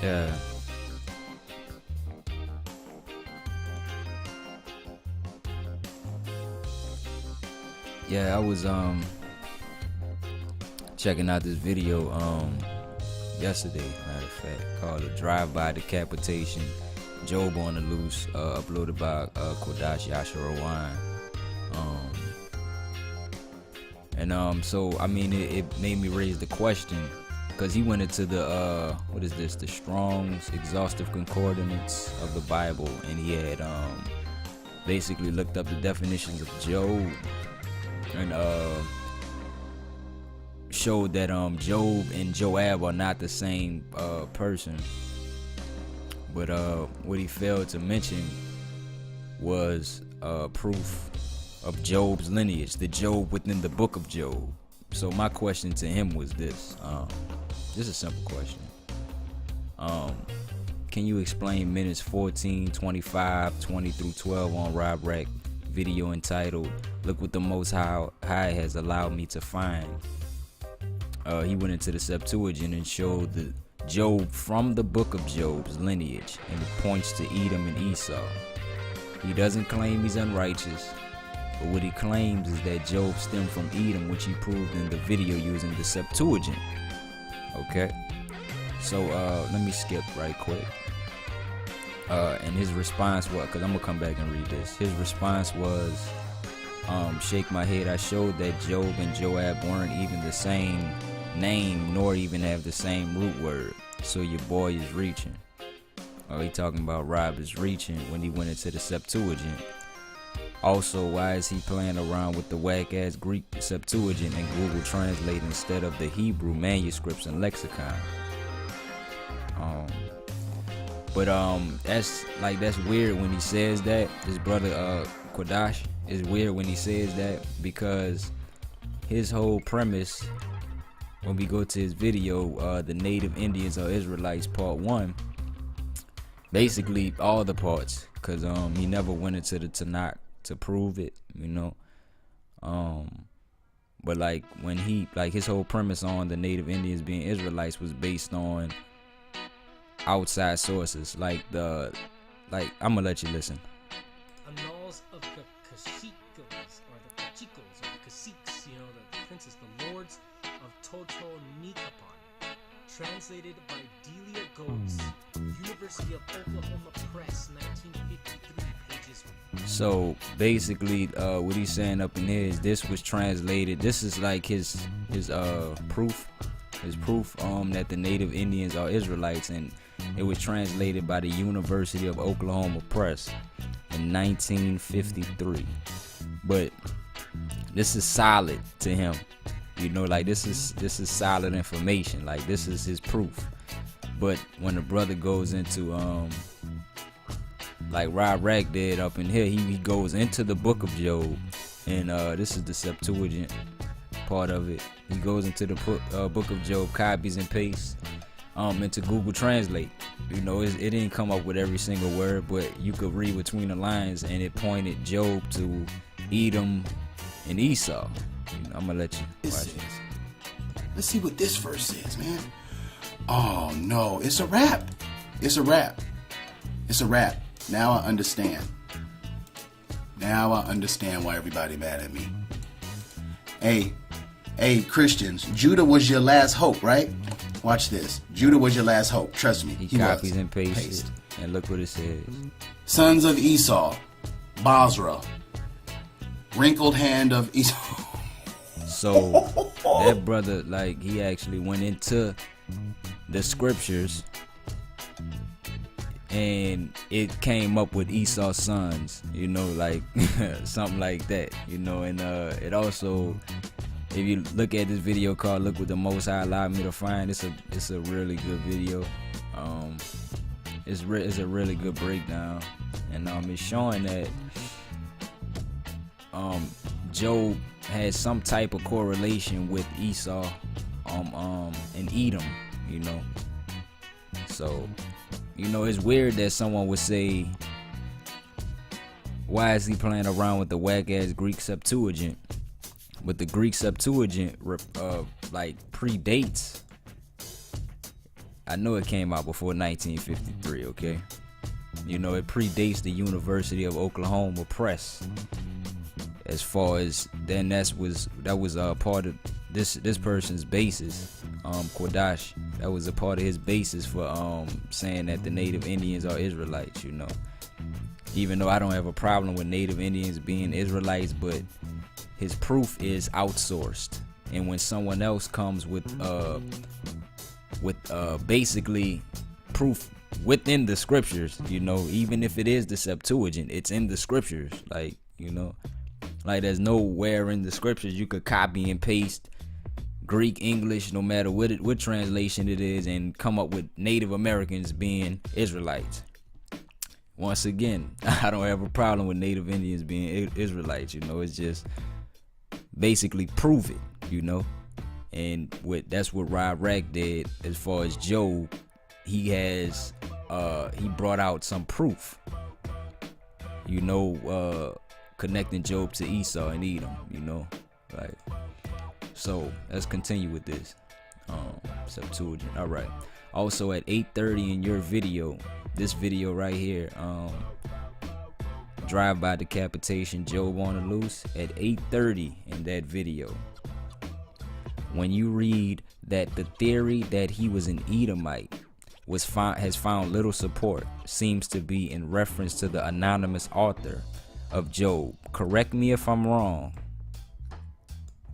Yeah. Yeah, I was checking out this video yesterday, matter of fact, called "A Drive-By Decapitation." Job on the Loose, uploaded by Kodash Yasharawan. So I mean, it made me raise the question, because he went into the what is this? The Strong's Exhaustive Concordance of the Bible, and he had basically looked up the definitions of Job, and showed that Job and Joab are not the same person. But what he failed to mention was proof of Job's lineage, the Job within the book of Job. So my question to him was this. This is a simple question. Can you explain minutes 14, 25, 20 through 12 on Rob Rack video entitled "Look What the Most High Has Allowed Me to Find"? He went into the Septuagint and showed the Job from the book of Job's lineage, and it points to Edom and Esau. He doesn't claim he's unrighteous, but what he claims is that Job stemmed from Edom, which he proved in the video using the Septuagint. Okay, so let me skip right quick. And his response was, because I'm gonna come back and read this. His response was, shake my head. I showed that Job and Joab weren't even the same name, nor even have the same root word. So your boy is reaching. He talking about Rob is reaching when he went into the Septuagint. Also, why is he playing around with the whack ass Greek Septuagint and Google Translate instead of the Hebrew manuscripts and lexicon? But that's weird when he says that. His brother Kodash is weird when he says that, because his whole premise, when we go to his video, the Native Indians or Israelites part 1, basically all the parts, because he never went into the Tanakh to prove it, you know. But like when he, like his whole premise on the Native Indians being Israelites was based on outside sources, like I'm gonna let you listen. Annals of the Kashikos, or the Kachikos, or the Caciques, you know, the princes, the lords of Totonicapon, translated by Delia Goes, University of Oklahoma Press, 1953, pages. So basically, what he's saying up in here is this was translated. This is like his proof. His proof that the Native Indians are Israelites, and it was translated by the University of Oklahoma Press in 1953. But this is solid to him, you know, like this is solid information, like this is his proof. But when the brother goes into like Rob Rack did up in here, he goes into the book of Job, and this is the Septuagint part of it. He goes into the book of Job, copies and pastes into Google Translate. You know, it didn't come up with every single word, but you could read between the lines, and it pointed Job to Edom and Esau. You know, I'm gonna let you watch this. Let's see what this verse says, man. Oh no, it's a rap. It's a rap. It's a rap. Now I understand. Now I understand why everybody mad at me. Hey, Christians, Judah was your last hope, right? Watch this. Judah was your last hope. Trust me. He copies and pastes, and look what it says. Sons of Esau, Basra, wrinkled hand of Esau. So that brother, like, he actually went into the scriptures, and it came up with Esau's sons, you know, like something like that, you know. And it also, if you look at this video called "Look What the Most High Allowed Me to Find," it's a really good video. It's a really good breakdown, and it's showing that Job has some type of correlation with Esau and Edom, you know. So, you know, it's weird that someone would say, why is he playing around with the whack ass Greek Septuagint? But the Greek Septuagint like predates I know it came out before 1953, okay? You know, it predates the University of Oklahoma Press. As far as then, that was part of this person's basis, Quadash. That was a part of his basis for saying that the Native Indians are Israelites. You know, even though I don't have a problem with Native Indians being Israelites, but his proof is outsourced. And when someone else comes with basically proof within the scriptures, you know, even if it is the Septuagint, it's in the scriptures. Like, you know, like there's nowhere in the scriptures you could copy and paste Greek, English, no matter what translation it is, and come up with Native Americans being Israelites. Once again, I don't have a problem with Native Indians being Israelites. You know, it's just basically prove it, you know. And that's what Rob Rack did. As far as Job, he brought out some proof, you know, connecting Job to Esau and Edom, you know, like. So let's continue with this Septuagint. All right. Also at 8:30 in your video, this video right here, drive-by decapitation, Job on the loose, at 8:30 in that video. When you read that the theory that he was an Edomite has found little support, seems to be in reference to the anonymous author of Job. Correct me if I'm wrong.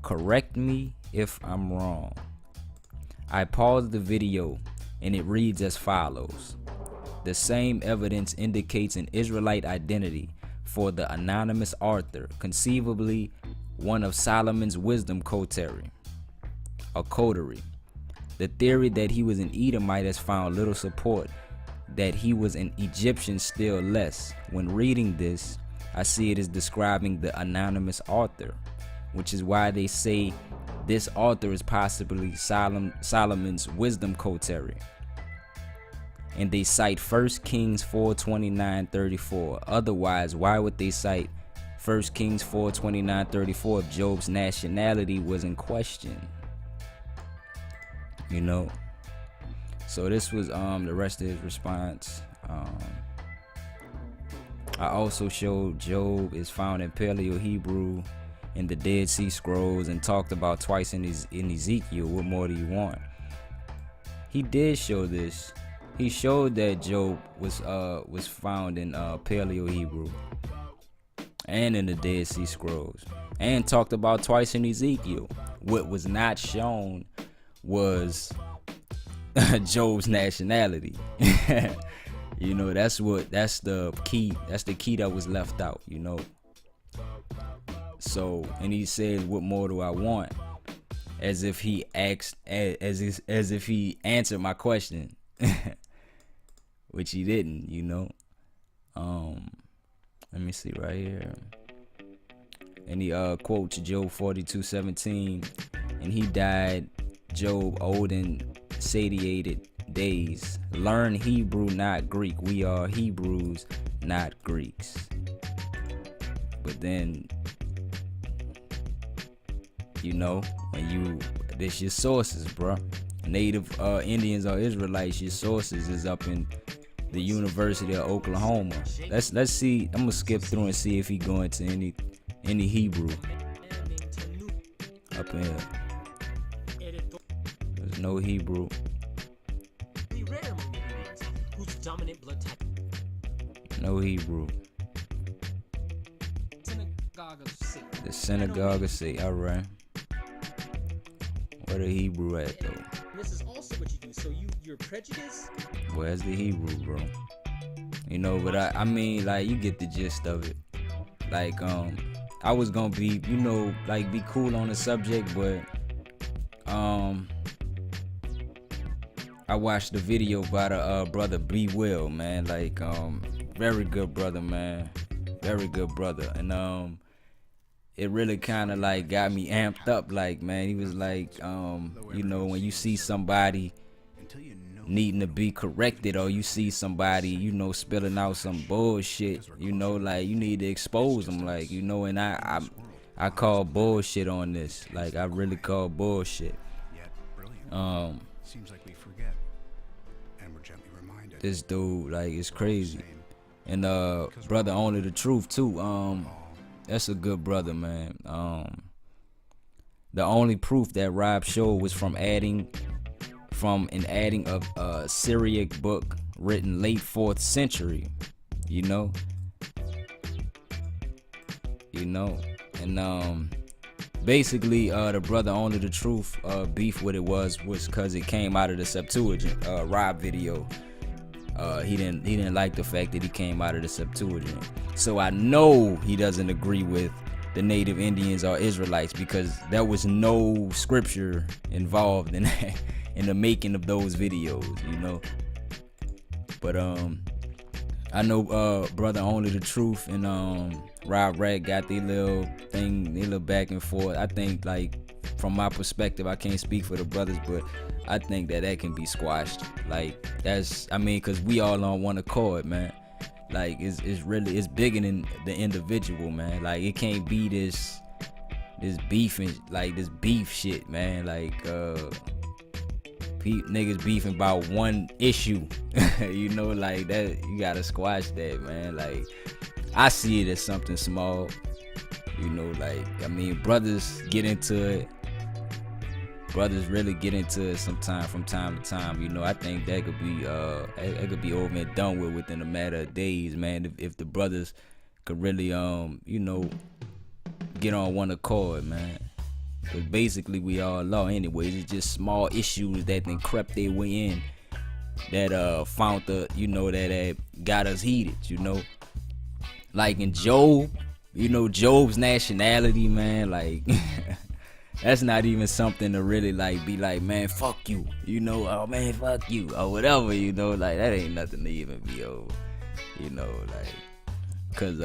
Correct me if I'm wrong. I paused the video and it reads as follows. The same evidence indicates an Israelite identity for the anonymous author, conceivably one of Solomon's wisdom coterie. A coterie. The theory that he was an Edomite has found little support, that he was an Egyptian still less. When reading this, I see it as describing the anonymous author, which is why they say this author is possibly Solomon's wisdom coterie. And they cite 1 Kings 4:29-34. Otherwise, why would they cite 1 Kings 4:29-34 if Job's nationality was in question? You know. So this was the rest of his response. I also showed Job is found in Paleo Hebrew in the Dead Sea Scrolls and talked about twice in Ezekiel. What more do you want? He did show this. He showed that Job was found in Paleo Hebrew and in the Dead Sea Scrolls, and talked about twice in Ezekiel. What was not shown was Job's nationality. You know, that's the key that was left out, you know. So, and he said, what more do I want? As if he asked, as if he answered my question. Which he didn't, you know. Let me see right here. And he quotes Job 42:17, and he died, Job, old and satiated days. Learn Hebrew, not Greek. We are Hebrews, not Greeks. But then, you know, this your sources, bro. Native Indians or Israelites, your sources is up in the University of Oklahoma. Let's see. I'm gonna skip through and see if he go into any Hebrew up in here. There's no Hebrew. No Hebrew. The synagogue of Satan. All right. Where the Hebrew at though? This is also what you do. So you're prejudiced. Where's the Hebrew, bro? You know, but I mean, like, you get the gist of it. Like, I was gonna be, you know, like, be cool on the subject, but I watched the video by the brother B Will, man. Like, very good brother, man. Very good brother. And it really kind of like got me amped up. Like, man, he was like, you know, when you see somebody needing to be corrected, or you see somebody, you know, spilling out some bullshit, you know, like, you need to expose them, like, you know. And I call bullshit on this. Like, I really call bullshit. Seems like we forget. This dude, like, it's crazy. And brother Only the Truth too. That's a good brother, man. The only proof that Rob showed was from adding of a Syriac book written late 4th century. You know, and basically the brother Only the Truth beef with it was because it came out of the Septuagint Rob video. He didn't like the fact that he came out of the Septuagint. So I know he doesn't agree with the native Indians or Israelites, because there was no scripture involved in that, in the making of those videos, you know. But I know brother Only the Truth and Rob Rack got their little thing, their little back and forth. I think, like, from my perspective, I can't speak for the brothers, but I think that can be squashed. Like, because we all on one accord, man. Like, it's bigger than the individual, man. Like, it can't be this beef and like this beef shit, man. Like, niggas beefing about one issue, you know, like that. You gotta squash that, man. Like, I see it as something small, you know. Like, I mean, brothers get into it. Brothers really get into it from time to time, you know. I think that could be over and done with within a matter of days, man. If the brothers could really you know, get on one accord, man. Cause basically we all law anyways. It's just small issues that then crept their way in that found the, you know, that got us heated, you know. Like in Job, you know, Job's nationality, man, like that's not even something to really like be like, man, fuck you, you know, oh man, fuck you, or whatever, you know, like that ain't nothing to even be over, you know, like, cause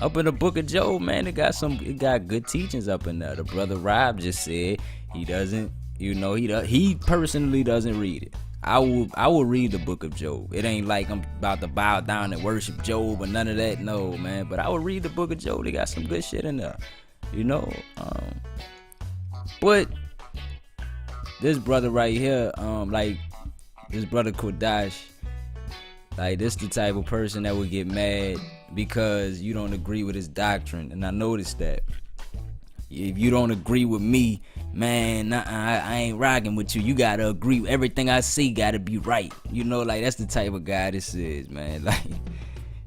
up in the book of Job, man, it got good teachings up in there. The brother Rob just said he doesn't, you know, he personally doesn't read it. I will read the book of Job. It ain't like I'm about to bow down and worship Job or none of that, no, man, but I will read the book of Job. They got some good shit in there. You know, but this brother right here, like this brother Kodash, like this the type of person that would get mad because you don't agree with his doctrine. And I noticed that if you don't agree with me, man, I ain't rocking with you. You gotta agree with everything I see. Gotta be right. You know, like that's the type of guy this is, man. Like,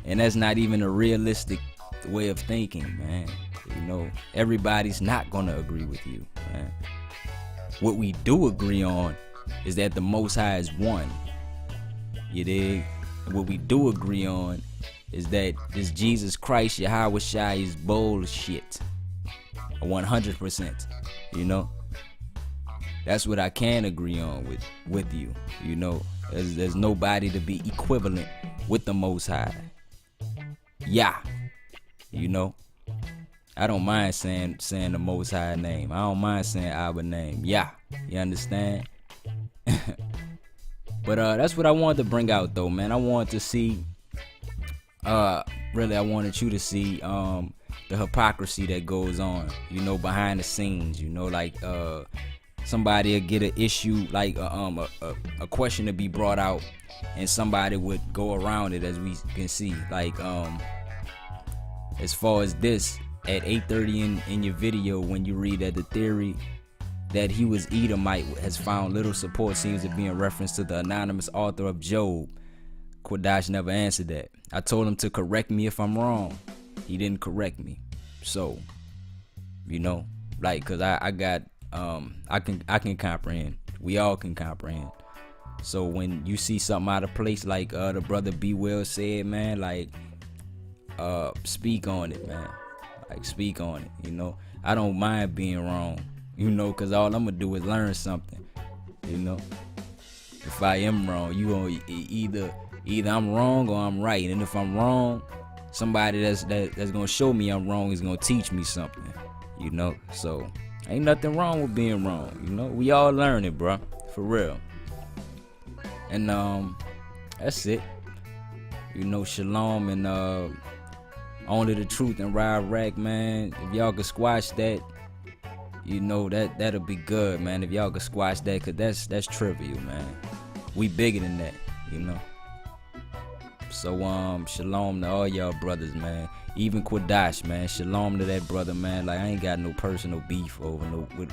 and that's not even a realistic way of thinking, man. You know, everybody's not gonna agree with you, man. What we do agree on is that the Most High is one. You dig? And what we do agree on is that this Jesus Christ, Yahweh Shai, is bullshit. 100%. You know? That's what I can agree on with you. You know? There's nobody to be equivalent with the Most High. Yeah. You know? I don't mind saying the Most High name. I don't mind saying Abba name. Yeah, you understand? But that's what I wanted to bring out, though, man. I wanted to see, really, I wanted you to see the hypocrisy that goes on, you know, behind the scenes. You know, like somebody will get an issue, like a question to be brought out, and somebody would go around it, as we can see. Like as far as this. At 8:30 in your video, when you read that the theory that he was Edomite has found little support, seems to be in reference to the anonymous author of Job. Kodash never answered that. I told him to correct me if I'm wrong. He didn't correct me. So, you know, like, cause I got I can comprehend. We all can comprehend. So when you see something out of place, like the brother B Will said, man, like speak on it, man. Like, speak on it, you know. I don't mind being wrong, you know, because all I'm going to do is learn something, you know. If I am wrong, you gonna either I'm wrong or I'm right. And if I'm wrong, somebody that's going to show me I'm wrong is going to teach me something, you know. So, ain't nothing wrong with being wrong, you know. We all learn it, bro, for real. And that's it. You know, shalom and Only the Truth and Rob Rack, man. If y'all could squash that, you know, that'll be good, man. If y'all could squash that, cause that's trivial, man. we bigger than that, you know. So shalom to all y'all brothers, man. Even Quadash, man. Shalom to that brother, man. Like, I ain't got no personal beef over with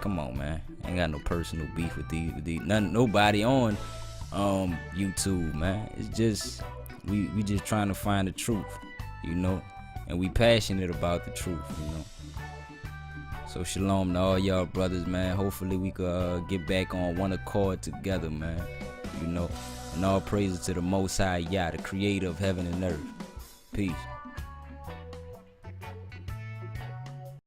come on, man. I ain't got no personal beef with these nobody on YouTube, man. It's just we just trying to find the truth, you know, and we passionate about the truth, you know. So shalom to all y'all brothers, man. Hopefully we could get back on one accord together, man, you know. And all praises to the Most High Yah, the creator of heaven and earth. Peace.